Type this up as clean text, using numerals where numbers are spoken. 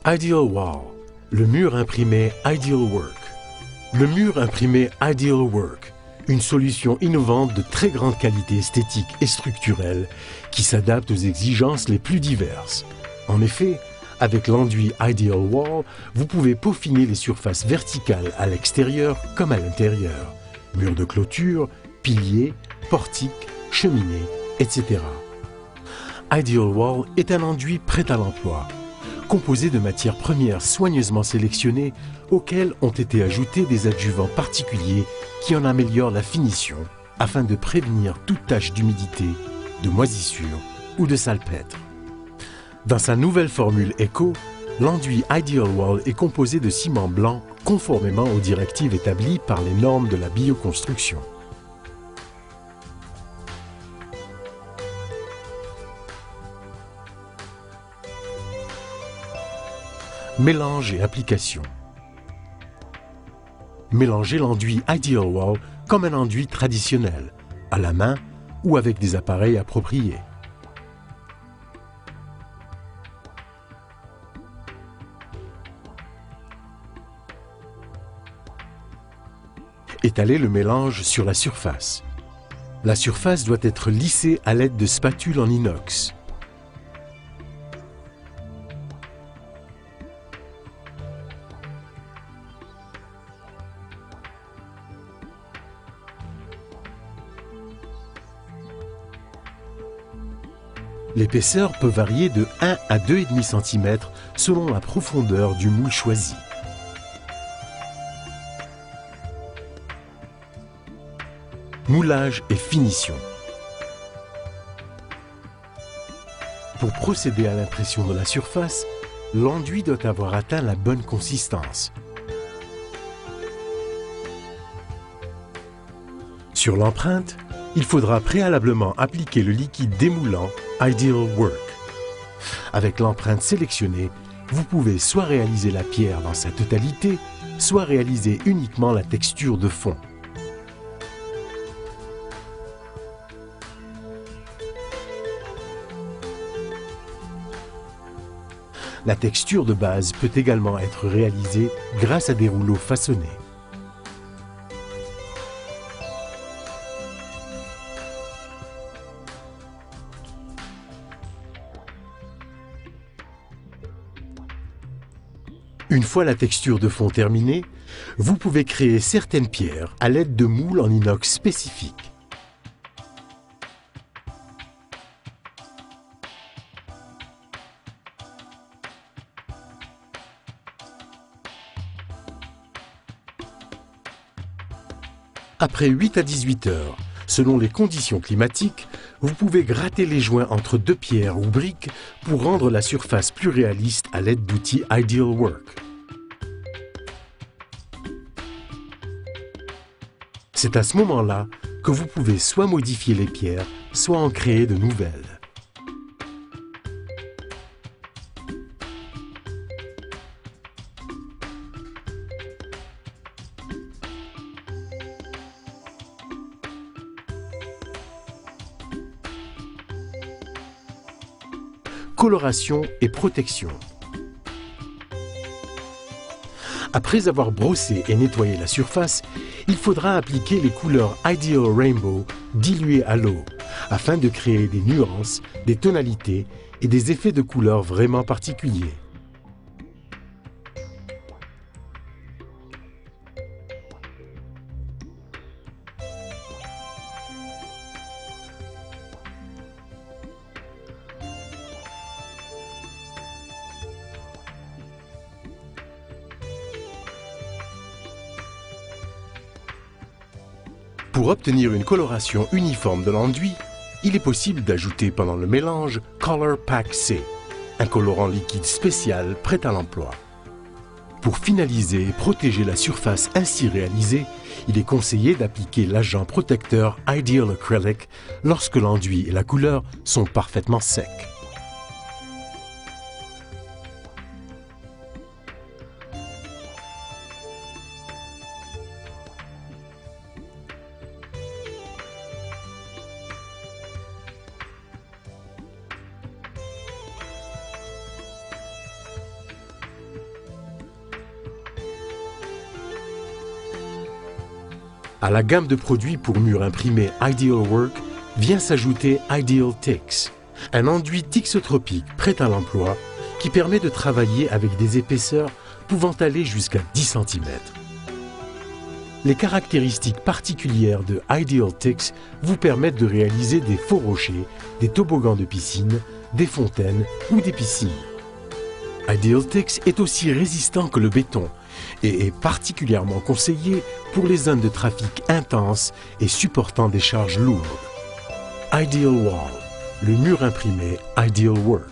Ideal Wall, le mur imprimé Ideal Work. Le mur imprimé Ideal Work, une solution innovante de très grande qualité esthétique et structurelle qui s'adapte aux exigences les plus diverses. En effet, avec l'enduit Ideal Wall, vous pouvez peaufiner les surfaces verticales à l'extérieur comme à l'intérieur. Murs de clôture, piliers, portiques, cheminées, etc. Ideal Wall est un enduit prêt à l'emploi, composé de matières premières soigneusement sélectionnées auxquelles ont été ajoutés des adjuvants particuliers qui en améliorent la finition afin de prévenir toute tache d'humidité, de moisissure ou de salpêtre. Dans sa nouvelle formule Eco, l'enduit Ideal Wall est composé de ciment blanc conformément aux directives établies par les normes de la bioconstruction. Mélange et application. Mélangez l'enduit Ideal Wall comme un enduit traditionnel, à la main ou avec des appareils appropriés. Étalez le mélange sur la surface. La surface doit être lissée à l'aide de spatules en inox. L'épaisseur peut varier de 1 à 2,5 cm selon la profondeur du moule choisi. Moulage et finition. Pour procéder à l'impression de la surface, l'enduit doit avoir atteint la bonne consistance. Sur l'empreinte, il faudra préalablement appliquer le liquide démoulant Ideal Work. Avec l'empreinte sélectionnée, vous pouvez soit réaliser la pierre dans sa totalité, soit réaliser uniquement la texture de fond. La texture de base peut également être réalisée grâce à des rouleaux façonnés. Une fois la texture de fond terminée, vous pouvez créer certaines pierres à l'aide de moules en inox spécifiques. Après 8 à 18 heures, selon les conditions climatiques, vous pouvez gratter les joints entre deux pierres ou briques pour rendre la surface plus réaliste à l'aide d'outils Ideal Work. C'est à ce moment-là que vous pouvez soit modifier les pierres, soit en créer de nouvelles. Coloration et protection. Après avoir brossé et nettoyé la surface, il faudra appliquer les couleurs Ideal Rainbow diluées à l'eau afin de créer des nuances, des tonalités et des effets de couleurs vraiment particuliers. Pour obtenir une coloration uniforme de l'enduit, il est possible d'ajouter pendant le mélange Color Pack C, un colorant liquide spécial prêt à l'emploi. Pour finaliser et protéger la surface ainsi réalisée, il est conseillé d'appliquer l'agent protecteur Ideal Acrylic lorsque l'enduit et la couleur sont parfaitement secs. À la gamme de produits pour murs imprimés Ideal Work vient s'ajouter Ideal Tix, un enduit tixotropique prêt à l'emploi qui permet de travailler avec des épaisseurs pouvant aller jusqu'à 10 cm. Les caractéristiques particulières de Ideal Tix vous permettent de réaliser des faux rochers, des toboggans de piscine, des fontaines ou des piscines. Ideal Tix est aussi résistant que le béton et est particulièrement conseillé pour les zones de trafic intenses et supportant des charges lourdes. Ideal Wall, le mur imprimé Ideal Work.